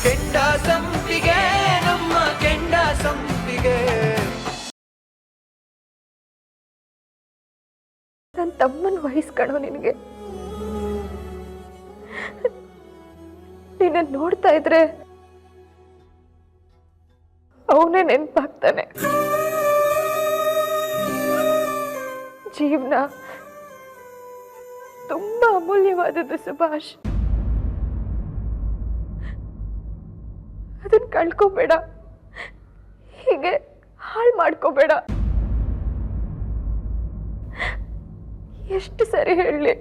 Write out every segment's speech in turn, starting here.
ಕೆಂಡ ಸಂಪಿಗೆ ನಮ್ಮ ಕೆಂಡ ಸಂಪಿಗೆ. ನನ್ನ ತಮ್ಮನ ವಹಿಸ್ಕಣೋ ನಿನಗೆ. ನಿನ್ನ ನೋಡ್ತಾ ಇದ್ರೆ ಅವನೇ ನೆನಪಾಗ್ತಾನೆ. ಜೀವನ ತುಂಬಾ ಅಮೂಲ್ಯವಾದದ್ದು ಸುಭಾಷ್. ಅದನ್ನ ಕಳ್ಕೋಬೇಡ, ಹೀಗೆ ಹಾಳು ಮಾಡ್ಕೋಬೇಡ. ಎಷ್ಟು ಸರಿ ಹೇಳಲಿ.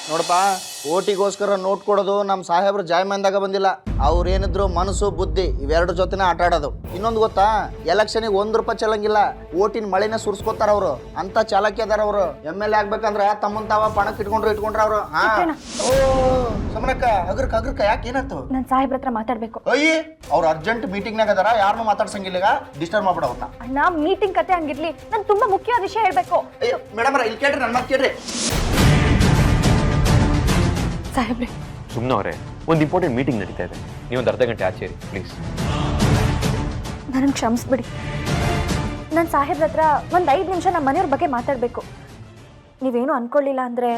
ನೋಡಪ್ಪ, ಓಟಿಗೋಸ್ಕರ ನೋಟ್ ಕೊಡೋದು ನಮ್ಮ ಸಾಹೇಬ್ರು ಜಾಯ್ಮಂದಾಗ ಬಂದಿಲ್ಲ. ಅವ್ರೇನಿದ್ರು ಮನಸ್ಸು ಬುದ್ಧಿ ಇವೆರಡು ಜೊತೆನೇ ಆಟ ಆಡೋದು. ಇನ್ನೊಂದು ಗೊತ್ತಾ, ಎಲೆಕ್ಷನಿಗೆ ₹1 ಚೆಲ್ಲಂಗಿಲ್ಲ, ಓಟಿನ ಮಳೆನೇ ಸುರಿಸ್ಕೋತಾರ ಅವರು. ಅಂತ ಚಾಲಕಿ ಅದಾರ ಅವರು. MLA ಆಗ್ಬೇಕಂದ್ರ ತಮ್ಮನ್ ತಾವ ಪಣಕ್ಕೆ ಇಟ್ಕೊಂಡ್ರ ಅವರು. ಓ ಸಮನಕ್ಕ, ಹಗ್ರಕ್ಕ ಯಾಕೆ ಏನಾಯ್ತು? ನನ್ನ ಸಾಹೇಬ್ರ ಹತ್ರ ಮಾತಾಡ್ಬೇಕು. ಅಯ್ಯ, ಅವ್ರು ಅರ್ಜೆಂಟ್ ಮೀಟಿಂಗ್ನಾಗ ಅದಾರ, ಯಾರನ್ನೂ ಮಾತಾಡ್ಸಂಗಿಲ್ಲ. ಈಗ ಡಿಸ್ಟರ್ಬ್ ಮಾಡ್ಬಿಡ ಅವ್ರನ್ನ. ಅಣ್ಣ, ಮೀಟಿಂಗ್ ಕತೆ ಹಂಗಿರ್ಲಿ, ನಾನು ತುಂಬಾ ಮುಖ್ಯವಾದ ವಿಷಯ ಹೇಳ್ಬೇಕು. ಮೇಡಮ್ ಇಲ್ಲಿ ಕೇಳ್ರಿ, ನನ್ನ ಮಾತು ಕೇಳ್ರಿ. ಸಾಹೇಬ್ರೆ, ಸುಮ್ಮನೆ ಅವರೇ, ಒಂದು ಇಂಪಾರ್ಟೆಂಟ್ ಮೀಟಿಂಗ್ ನಡೀತಾ ಇದೆ. ನೀವೊಂದು ಅರ್ಧ ಗಂಟೆ ಆಚೆ ಇರಿ ಪ್ಲೀಸ್. ನನಗೆ ಕ್ಷಮಿಸ್ಬಿಡಿ. ನನ್ನ ಸಾಹೇಬ್ರ ಹತ್ರ ಒಂದು 5 ನಿಮಿಷ ನಮ್ಮ ಮನೆಯವ್ರ ಬಗ್ಗೆ ಮಾತಾಡಬೇಕು. ನೀವೇನು ಅನ್ಕೊಳ್ಳಿಲ್ಲ ಅಂದ್ರೆ.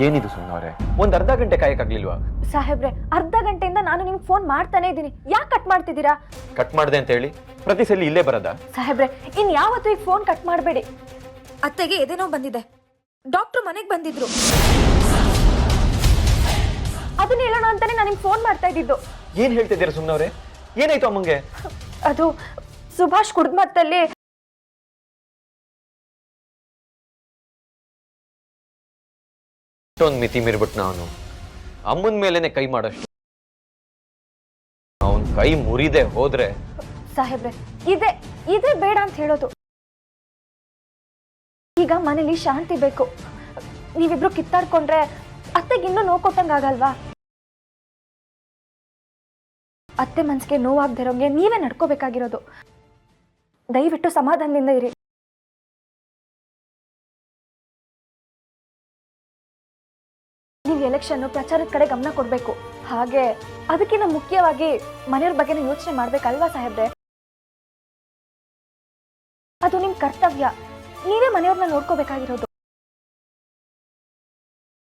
ಏನಿದು ಸುಮ್ಮನೆ ಅವರೇ, ಒಂದು ಅರ್ಧ ಗಂಟೆ ಕಾಯಕ್ಕಾಗ್ಲಿಲ್ವಾ? ಸಾಹೇಬ್ರೆ, ಅರ್ಧ ಗಂಟೆಯಿಂದ ನಾನು ನಿಮ್ಗೆ ಫೋನ್ ಮಾಡ್ತಾನೆ ಇದ್ದೀನಿ. ಯಾಕೆ ಕಟ್ ಮಾಡ್ತಿದ್ದೀರಾ? ಕಟ್ ಮಾಡಿದೆ ಅಂತ ಹೇಳಿ ಪ್ರತಿ ಸಲ ಇಲ್ಲೇ ಬರೋದಾ? ಸಾಹೇಬ್ರೆ, ಇನ್ ಯಾವತ್ತೂ ಈಗ ಫೋನ್ ಕಟ್ ಮಾಡಬೇಡಿ. ಅತ್ತೆಗೆ ಎದೇನೋ ಬಂದಿದೆ, ಡಾಕ್ಟ್ರು ಮನೆಗೆ ಬಂದಿದ್ರು. ಅದನ್ನ ಹೇಳೋಣ ಅಂತಾನೆ ನಾನು ನಿಮ್ಗೆ ಫೋನ್ ಮಾಡ್ತಾ ಇದ್ದಿದ್ದು. ಏನ್ ಹೇಳ್ತಿದ್ದೀರಾ ಸುಮ್ಮನೆ ಅವರೇ? ಏನಾಯ್ತು ಅಮ್ಮಂಗೆ? ಅದು ಸುಭಾಷ್ ಕುಡ್ದ ಮತ್ತಲ್ಲಿ ಇಷ್ಟೊಂದು ಮಿತಿ ಮೀರ್ಬಿಟ್ನ ಅವನು. ಅಮ್ಮನ ಮೇಲೇನೆ ಕೈ ಮಾಡಷ್ಟು. ಅವನ್ ಕೈ ಮುರಿದೆ ಹೋದ್ರೆ. ಸಾಹೇಬ್ರೆ, ಇದೇ ಬೇಡ ಅಂತ ಹೇಳೋದು. ಈಗ ಮನೇಲಿ ಶಾಂತಿ ಬೇಕು. ನೀವಿಬ್ರು ಕಿತ್ತಾಡ್ಕೊಂಡ್ರೆ ಅತ್ತೆಗೆ ಇನ್ನೂ ನೋವು ಕೊಟ್ಟಂಗಾಗಲ್ವಾ? ಅತ್ತೆ ಮನ್ಸಿಗೆ ನೋವಾಗ್ದಿರೋಂಗೆ ನೀವೇ ನಡ್ಕೋಬೇಕಾಗಿರೋದು. ದಯವಿಟ್ಟು ಸಮಾಧಾನದಿಂದ ಇರಿ. ನೀವು ಎಲೆಕ್ಷನ್ ಪ್ರಚಾರದ ಕಡೆ ಗಮನ ಕೊಡ್ಬೇಕು. ಹಾಗೆ ಅದಕ್ಕಿಂತ ಮುಖ್ಯವಾಗಿ ಮನೆಯವ್ರ ಬಗ್ಗೆನೂ ಯೋಚನೆ ಮಾಡ್ಬೇಕಲ್ವಾ ಸಾಹೇಬ್ರೆ? ಅದು ನಿಮ್ ಕರ್ತವ್ಯ. ನೀವೇ ಮನೆಯವ್ರನ್ನ ನೋಡ್ಕೋಬೇಕಾಗಿರೋದು.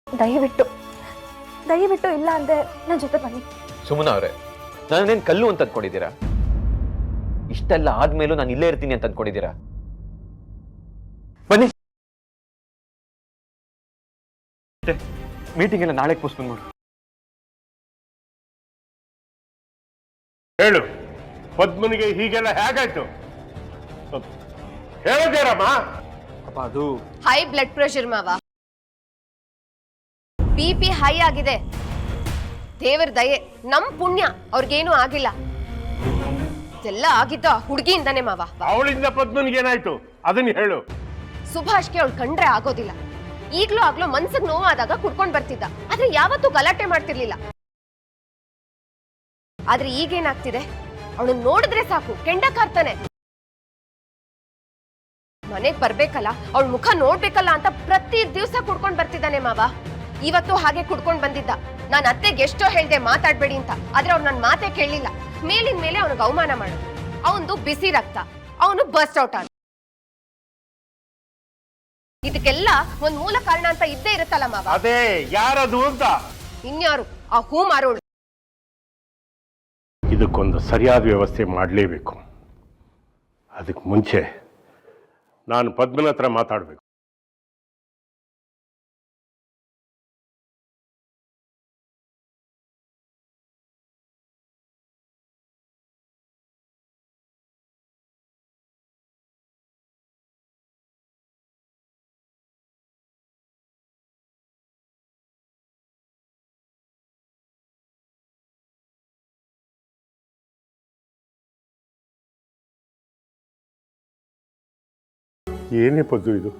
ದಯವಿಟ್ಟು ಇಲ್ಲ ಅಂದ್ರೆ ನನ್ನ ಜೊತೆ ಬನ್ನಿ. ಸುಮ್ಮನೆ ಅವ್ರೆ, ನಾನೇನ್ ಕಲ್ಲು ಅಂತ ಅಂದ್ಕೊಂಡಿದ್ದೀರಾ? ಇಷ್ಟೆಲ್ಲ ಆದ್ಮೇಲೂ ನಾನು ಇಲ್ಲೇ ಇರ್ತೀನಿ ಅಂತ ಅಂದ್ಕೊಂಡಿದ್ದೀರಾ? ಬನ್ನಿ. ಮೀಟಿಂಗ್ ಎಲ್ಲ ನಾಳೆ ಪೋಸ್ಟ್ಪೋನ್ ಮಾಡು. ಹೇಳು, ಪದ್ಮನಿಗೆ ಹೀಗೆಲ್ಲ ಹೇಗಾಯ್ತು ಹೇಳೋದೇರಮ್ಮ? ಅಪ್ಪ, ಅದು ಹೈ ಬ್ಲಡ್ ಪ್ರೆಷರ್ ಮಾವ, BP ಹೈ ಆಗಿದೆ. ದೇವರ ದಯೆ, ನಮ್ ಪುಣ್ಯ, ಅವ್ರಿಗೇನು ಆಗಿಲ್ಲ. ಇದೆಲ್ಲ ಆಗಿದ್ದ ಹುಡುಗಿಯಿಂದಾನೆ ಮಾವ. ಅವಳಿಂದ ಪದ್ಮನಿಗೆ ಏನಾಯ್ತು ಅದನ್ನ ಹೇಳು. ಸುಭಾಷ್ಗೆ ಅವಳು ಕಂಡ್ರೆ ಆಗೋದಿಲ್ಲ. ಈಗ್ಲೂ ಆಗ್ಲೂ ಮನ್ಸಿಗೆ ನೋವಾದಾಗ ಕುಡ್ಕೊಂಡ್ ಬರ್ತಿದ್ದ, ಆದ್ರೆ ಯಾವತ್ತೂ ಗಲಾಟೆ ಮಾಡ್ತಿರ್ಲಿಲ್ಲ. ಆದ್ರೆ ಈಗೇನಾಗ್ತಿದೆ, ಅವಳನ್ನ ನೋಡಿದ್ರೆ ಸಾಕು ಕೆಂಡ ಕಾರ್ತಾನೆ. ಮನೆಗ್ ಬರ್ಬೇಕಲ್ಲ, ಅವಳ ಮುಖ ನೋಡ್ಬೇಕಲ್ಲ ಅಂತ ಪ್ರತಿ ದಿವಸ ಕುಡ್ಕೊಂಡ್ ಬರ್ತಿದ್ದಾನೆ ಮಾವ. ಇವತ್ತು ಹಾಗೆ ಕುಡ್ಕೊಂಡ್ ಬಂದಿದ್ದ. ನಾನು ಅತ್ತೆಗೆ ಎಷ್ಟೋ ಹೇಳ್ದೆ ಮಾತಾಡ್ಬೇಡಿ ಅಂತ, ಆದ್ರೆ ಅವ್ರು ನನ್ ಮಾತೇ ಕೇಳಲಿಲ್ಲ. ಮೇಲಿನ ಮೇಲೆ ಅವನಿಗೆ ಅವಮಾನ ಮಾಡೋದು. ಅವನು ಬಿಸಿ ರಕ್ತ, ಅವನು ಬರ್ಸ್ಟ್ ಔಟ್ ಆದ. ಇದಕ್ಕೆಲ್ಲ ಒಂದ್ ಮೂಲ ಕಾರಣ ಅಂತ ಇದ್ದೇ ಇರುತ್ತಲ್ಲ ಮಾವ. ಅದೇ ಯಾರದು ಅಂತ. ಇನ್ಯಾರು? ಆ ಹೂ ಮಾರೋಳು. ಇದಕ್ಕೊಂದು ಸರಿಯಾದ ವ್ಯವಸ್ಥೆ ಮಾಡಲೇಬೇಕು. ಅದಕ್ಕೆ ಮುಂಚೆ ನಾನು ಪದ್ಮನ ಹತ್ರ ಮಾತಾಡಬೇಕು. ಏನೇ ಪದ್ದು ಇದು?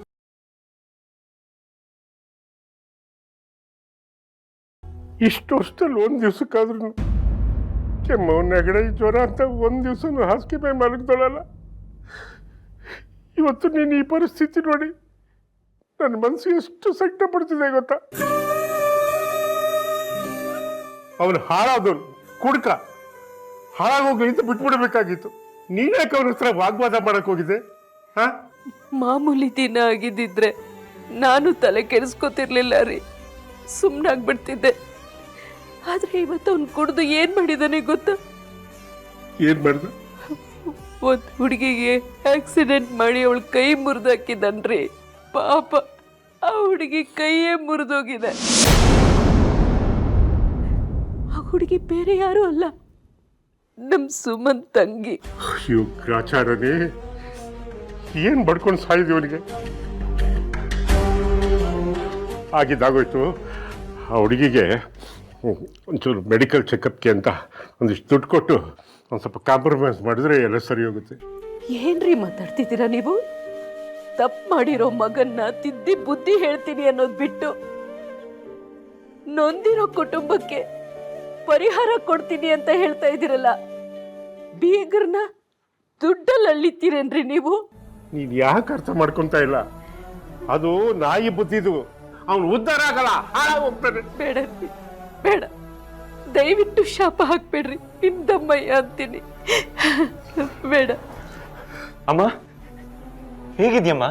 ಇಷ್ಟು ವರ್ಷದಲ್ಲಿ ಒಂದು ದಿವ್ಸಕ್ಕಾದ್ರೂ ಕೆಮ್ಮು ನೆಗಡೆ ಜ್ವರ ಅಂತ ಒಂದು ದಿವಸನೂ ಹಾಸಿಗೆ ಮೇಲೆ ಮಲಗ್ದೊಳಲ್ಲ. ಇವತ್ತು ನೀನು ಈ ಪರಿಸ್ಥಿತಿ ನೋಡಿ ನನ್ನ ಮನಸ್ಸು ಎಷ್ಟು ಸಂಕಟ ಪಡ್ತಿದೆ ಗೊತ್ತಾ? ಅವನು ಹಾಳಾದವನು, ಕುಡ್ಕ, ಹಾಳಾಗೋಗ್ಲಿ ಅಂತ ಬಿಟ್ಬಿಡ್ಬೇಕಾಗಿತ್ತು. ನೀನ್ಯಾಕೆ ಅವನ ಹತ್ರ ವಾಗ್ವಾದ ಮಾಡಕ್ ಹೋಗಿದೆ? ಹಾ, ಮಾಮೂಲಿ ದಿನ ಆಗಿದ್ದಿದ್ರೆ ನಾನು ತಲೆ ಕೆಡಿಸ್ಕೊತಿರ್ಲಿಲ್ಲ ರೀ, ಸುಮ್ಮನಾಗ್ಬಿಡ್ತಿದ್ದೆ. ಆದ್ರೆ ಇವತ್ತು ಅವ್ನು ಕುಡ್ದು ಏನ್ ಮಾಡಿದಾನೆ ಗೊತ್ತಾ? ಏನ್ ಮಾಡ್ದ? ಒಂದ್ ಹುಡುಗಿಗೆ ಆಕ್ಸಿಡೆಂಟ್ ಮಾಡಿ ಅವಳ ಕೈ ಮುರಿದಾಕಿದನ್ರಿ. ಪಾಪ ಆ ಹುಡುಗಿ ಕೈಯೇ ಮುರಿದೋಗಿದೆ. ಆ ಹುಡುಗಿ ಬೇರೆ ಯಾರು ಅಲ್ಲ, ನಮ್ ಸುಮನ್ ತಂಗಿ. ಅಯ್ಯೋ ಗ್ರಾಚಾರನೇ, ಏನ್ ಬಡ್ಕೊಂಡು ಸಾಯಿದ್ವಿ ಅವನಿಗೆ. ಆಗಿದ್ದಾಗೋಯ್ತು. ಆ ಹುಡುಗಿಗೆ ಒಂಚೂರು ಮೆಡಿಕಲ್ ಚೆಕಪ್ಗೆ ಅಂತ ಒಂದಿಷ್ಟು ದುಡ್ಡು ಕೊಟ್ಟು ಒಂದು ಸ್ವಲ್ಪ ಕಾಂಪ್ರಮೈಸ್ ಮಾಡಿದ್ರೆ ಎಲ್ಲ ಸರಿ ಹೋಗುತ್ತೆ. ಏನ್ರಿ ಮಾತಾಡ್ತಿದ್ದೀರಾ ನೀವು? ತಪ್ಪು ಮಾಡಿರೋ ಮಗನ್ನ ತಿದ್ದಿ ಬುದ್ಧಿ ಹೇಳ್ತೀನಿ ಅನ್ನೋದು ಬಿಟ್ಟು ನೊಂದಿರೋ ಕುಟುಂಬಕ್ಕೆ ಪರಿಹಾರ ಕೊಡ್ತೀನಿ ಅಂತ ಹೇಳ್ತಾ ಇದ್ದೀರಲ್ಲ, ಬೀಗರ್ನ ದುಡ್ಡಲ್ಲಿ ಅಳ್ಳಿತೀರೇನ್ರಿ ನೀವು? ನೀನು ಯಾಕೆ ಅರ್ಥ ಮಾಡ್ಕೊತಾ ಇಲ್ಲ? ಅದು ನಾಯಿ ಬುದ್ಧಿದು. ಅವನು ಉದ್ಧಾರ ಆಗಲ್ಲ, ಹಾಳಾಗಿ ಹೋಗ್ತಾನೆ. ಬೇಡ ಬೇಡ, ದಯವಿಟ್ಟು ಶಾಪ ಹಾಕ್ಬೇಡ್ರಿ, ನಿಮ್ದಮ್ಮಯ್ಯ ಅಂತೀನಿ. ಬೇಡ. ಅಮ್ಮ ಹೇಗಿದ್ಯಮ್ಮ?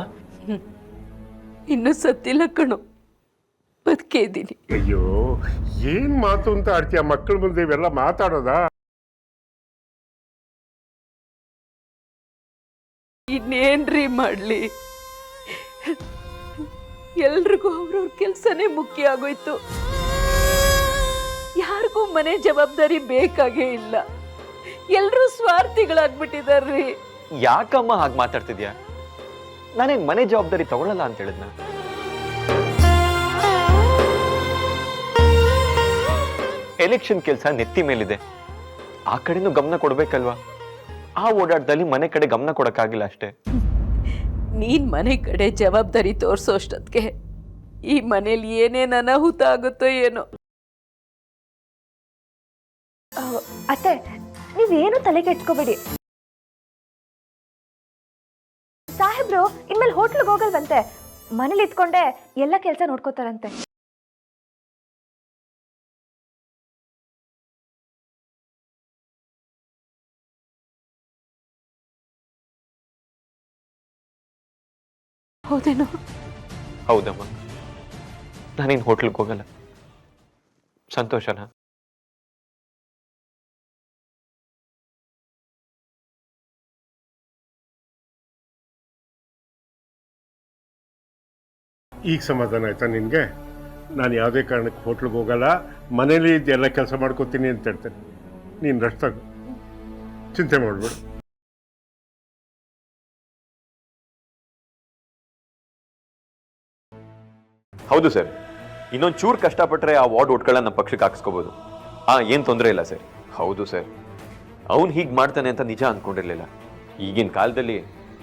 ಇನ್ನೂ ಸತ್ತಿಲ್ಲ ಕಣೋ, ಬದುಕೇ ಇದ್ದೀನಿ. ಅಯ್ಯೋ, ಏನ್ ಮಾತು ಅಂತ ಆಡ್ತೀಯ? ಮಕ್ಕಳ ಮುಂದೆ ಇವೆಲ್ಲ ಮಾತಾಡೋದಾ? ಇನ್ನೇನ್ರಿ ಮಾಡ್ಲಿ, ಎಲ್ರಿಗೂ ಅವ್ರವ್ರ ಕೆಲ್ಸನೇ ಮುಖ್ಯ ಆಗೋಯ್ತು. ಯಾರಿಗೂ ಮನೆ ಜವಾಬ್ದಾರಿ ಬೇಕಾಗೇ ಇಲ್ಲ, ಎಲ್ರೂ ಸ್ವಾರ್ಥಿಗಳಾಗ್ಬಿಟ್ಟಿದಾರ್ರಿ. ಯಾಕಮ್ಮ ಹಾಗೆ ಮಾತಾಡ್ತಿದ್ಯಾ? ನಾನೇನ್ ಮನೆ ಜವಾಬ್ದಾರಿ ತಗೊಳ್ಳಲ್ಲ ಅಂತ ಹೇಳಿದ್ನ? ಎಲೆಕ್ಷನ್ ಕೆಲಸ ನೆತ್ತಿ ಮೇಲಿದೆ, ಆ ಕಡೆನೂ ಗಮನ ಕೊಡ್ಬೇಕಲ್ವಾ? ಆ ಓಡಾಟದಲ್ಲಿ ಮನೆ ಕಡೆ ಗಮನ ಕೊಡಕ್ಕಾಗಿಲ್ಲ ಅಷ್ಟೇ. ನೀನ್ ಮನೆ ಕಡೆ ಜವಾಬ್ದಾರಿ ತೋರ್ಸೋ ಅಷ್ಟೊತ್ತಿಗೆ ಈ ಮನೇಲಿ ಏನೇನ್ ಅನಾಹುತ ಆಗುತ್ತೋ ಏನೋ. ಅತ್ತೆ, ನೀವೇನು ತಲೆ ಕೆಡ್ಸ್ಕೋಬೇಡಿ. ಸಾಹೇಬ್ರು ಇನ್ಮೇಲೆ ಹೋಟ್ಲಿಗೆ ಹೋಗಲ್ವಂತೆ, ಮನೇಲಿ ಇದ್ಕೊಂಡೆ ಎಲ್ಲ ಕೆಲಸ ನೋಡ್ಕೋತಾರಂತೆ. ಹೌದೇನೋ? ಹೌದಮ್ಮ, ನಾನೇನು ಹೋಟ್ಲಿಗೆ ಹೋಗಲ್ಲ. ಸಂತೋಷನಾ? ಈಗ ಸಮಾಧಾನ ಆಯ್ತಾ ನಿನ್ಗೆ? ನಾನು ಯಾವುದೇ ಕಾರಣಕ್ಕೆ ಹೋಟ್ಲಿಗೆ ಹೋಗಲ್ಲ, ಮನೇಲಿ ಎಲ್ಲ ಕೆಲಸ ಮಾಡ್ಕೋತೀನಿ ಅಂತ ಹೇಳ್ತೇನೆ. ನೀನು ರೆಸ್ಟ್ ಆಗು, ಚಿಂತೆ ಮಾಡ್ಬೇಡ. ಹೌದು ಸರ್, ಇನ್ನೊಂದು ಚೂರು ಕಷ್ಟಪಟ್ಟರೆ ಆ ವಾರ್ಡ್ ಓಟ್ಗಳನ್ನ ನಮ್ಮ ಪಕ್ಷಕ್ಕೆ ಹಾಕಿಸ್ಕೋಬಹುದು. ಏನು ತೊಂದರೆ ಇಲ್ಲ ಸರ್. ಹೌದು ಸರ್, ಅವನು ಹೀಗೆ ಮಾಡ್ತಾನೆ ಅಂತ ನಿಜ ಅಂದ್ಕೊಂಡಿರ್ಲಿಲ್ಲ. ಈಗಿನ ಕಾಲದಲ್ಲಿ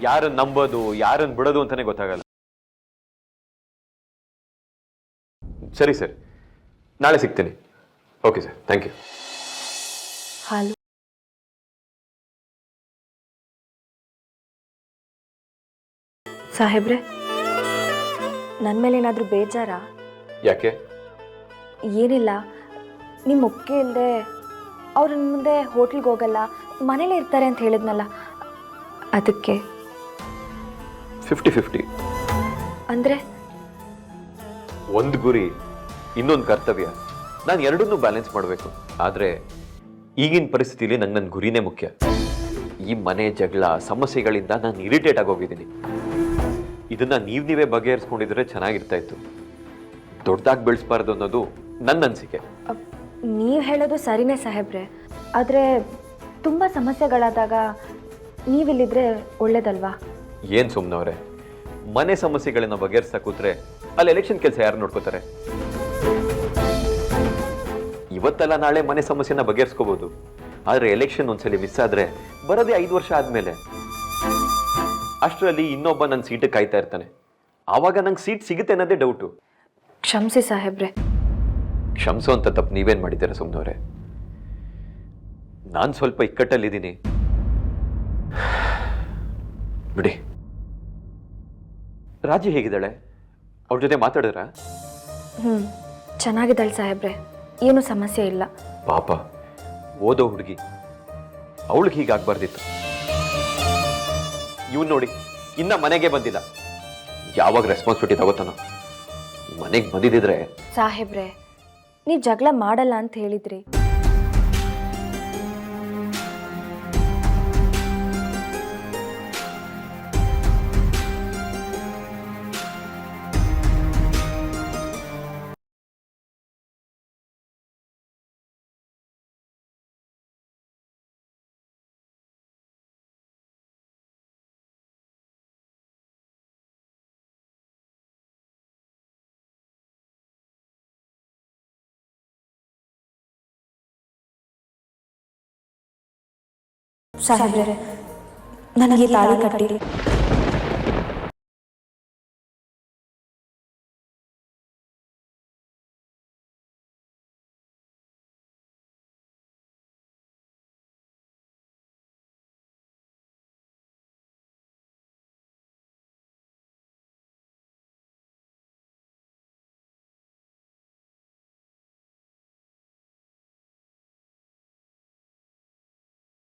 ಯಾರನ್ನು ನಂಬೋದು ಯಾರನ್ನು ಬಿಡೋದು ಅಂತಾನೆ ಗೊತ್ತಾಗಲ್ಲ. ಸರಿ ಸರ್, ನಾಳೆ ಸಿಗ್ತೀನಿ. Okay sir, thank you. ಹಾಲು ಸಾಹೇಬ್ರೆ, ನನ್ನ ಮೇಲೆ ಏನಾದರೂ ಬೇಜಾರಾ? ಯಾಕೆ? ಏನಿಲ್ಲ, ನಿಮ್ಮ ಒಪ್ಪಿಗೆ ಇಲ್ಲದೆ ಅವ್ರ ಮುಂದೆ ಹೋಟ್ಲಿಗೆ ಹೋಗಲ್ಲ, ಮನೇಲೇ ಇರ್ತಾರೆ ಅಂತ ಹೇಳಿದ್ನಲ್ಲ, ಅದಕ್ಕೆ. 50-50. ಅಂದರೆ ಒಂದು ಗುರಿ ಇನ್ನೊಂದು ಕರ್ತವ್ಯ, ನಾನು ಎರಡನ್ನೂ ಬ್ಯಾಲೆನ್ಸ್ ಮಾಡಬೇಕು. ಆದರೆ ಈಗಿನ ಪರಿಸ್ಥಿತಿಲಿ ನಂಗೆ ನನ್ನ ಗುರಿನೇ ಮುಖ್ಯ. ಈ ಮನೆ ಜಗಳ ಸಮಸ್ಯೆಗಳಿಂದ ನಾನು ಇರಿಟೇಟ್ ಆಗೋಗಿದ್ದೀನಿ. ಇದನ್ನ ನೀವೇ ಬಗೆಹರಿಸ್ಕೊಂಡಿದ್ರೆ ಚೆನ್ನಾಗಿರ್ತಾ ಇತ್ತು. ದೊಡ್ಡದಾಗಿ ಬೆಳೆಸಬಾರ್ದು ಅನ್ನೋದು ನನ್ನ ಅನಿಸಿಕೆ. ನೀವು ಹೇಳೋದು ಸರಿನೇ ಸಾಹೇಬ್ರೆ, ಆದರೆ ತುಂಬ ಸಮಸ್ಯೆಗಳಾದಾಗ ನೀವಿಲ್ಲಿದ್ರೆ ಒಳ್ಳೇದಲ್ವಾ? ಏನು ಸುಮ್ಮನವ್ರೆ, ಮನೆ ಸಮಸ್ಯೆಗಳನ್ನ ಬಗೆಹರಿಸ ಕೂತ್ರೆ ಅಲ್ಲಿ ಎಲೆಕ್ಷನ್ ಕೆಲಸ ಯಾರು ನೋಡ್ಕೋತಾರೆ? ಇವತ್ತಲ್ಲ ನಾಳೆ ಮನೆ ಸಮಸ್ಯೆನ ಬಗೆಹರಿಸ್ಕೋಬಹುದು. ಆದರೆ ಎಲೆಕ್ಷನ್ ಒಂದ್ಸಲಿ ಮಿಸ್ ಆದ್ರೆ ಬರೋದೇ 5 ವರ್ಷ ಆದ್ಮೇಲೆ. ಅಷ್ಟರಲ್ಲಿ ಇನ್ನೊಬ್ಬ ನನ್ನ ಸೀಟಿಗೆ ಕಾಯ್ತಾ ಇರ್ತಾನೆ. ಆವಾಗ ನಂಗೆ ಸೀಟ್ ಸಿಗುತ್ತೆ ಅನ್ನೋದೇ ಡೌಟು. ಕ್ಷಮಿಸಿ ಸಾಹೇಬ್ರೆ. ಕ್ಷಮಿಸೋ ಅಂತ ತಪ್ಪು ನೀವೇನು ಮಾಡಿದ್ದೀರಾ ಸುಮ್ಮನವ್ರೆ? ನಾನು ಸ್ವಲ್ಪ ಇಕ್ಕಟ್ಟಲ್ಲಿದ್ದೀನಿ ಬಿಡಿ. ರಾಜಿ ಹೇಗಿದ್ದಾಳೆ? ಅವ್ರ ಜೊತೆ ಮಾತಾಡಿದ್ರಾ? ಚೆನ್ನಾಗಿದ್ದಾಳೆ ಸಾಹೇಬ್ರೆ, ಏನೂ ಸಮಸ್ಯೆ ಇಲ್ಲ. ಪಾಪ ಓದೋ ಹುಡುಗಿ, ಅವಳಿಗೆ ಹೀಗಾಗ್ಬಾರ್ದಿತ್ತು. ಇವ್ ನೋಡಿ ಇನ್ನ ಮನೆಗೆ ಬಂದಿಲ್ಲ. ಯಾವಾಗ ರೆಸ್ಪಾನ್ಸಿಬಿಲಿಟಿ ತಗೋತಾನೋ. ಮನೆಗೆ ಬಂದಿದ್ದಿದ್ರೆ. ಸಾಹೇಬ್ರೆ, ನೀವು ಜಗಳ ಮಾಡಲ್ಲ ಅಂತ ಹೇಳಿದ್ರಿ. ಸಾಹೇಬ್ರೆ, ನನಗೆ ತಾಳಿ ಕಟ್ಟಿರಿ.